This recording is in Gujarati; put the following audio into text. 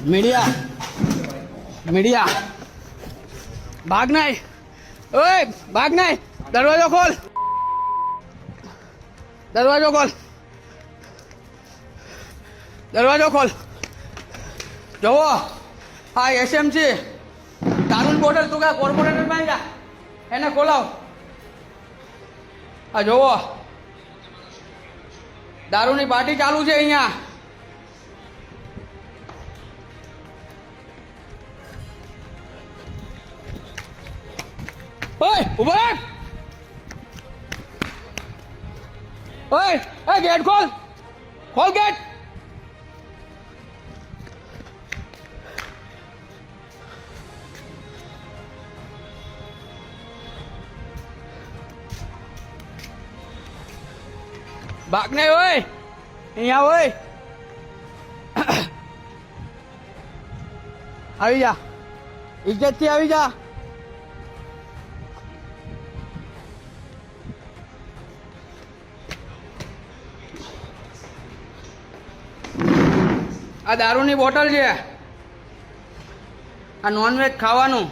मीडिया मीडिया भाग नहीं, ओए भाग नहीं, दरवाजा खोल, दरवाजा खोल, दरवाजा खोल। जो हाँ एसएमसी दारू बोटल તું ક્યાં કોર્પોરેટર માં જા એને ખોલાવ। આ જોવો દારૂની પાર્ટી ચાલુ છે અહીંયા। ઓય ઉભો રહે, ઓય એ ગેટ ખોલ, ખોલ ગેટ। ભાગ નહીં હોય અહીંયા હોય, આવી જા, ઇજ્જતથી આવી જા। આ દારૂની બોટલ છે, આ નોનવેજ ખાવાનું।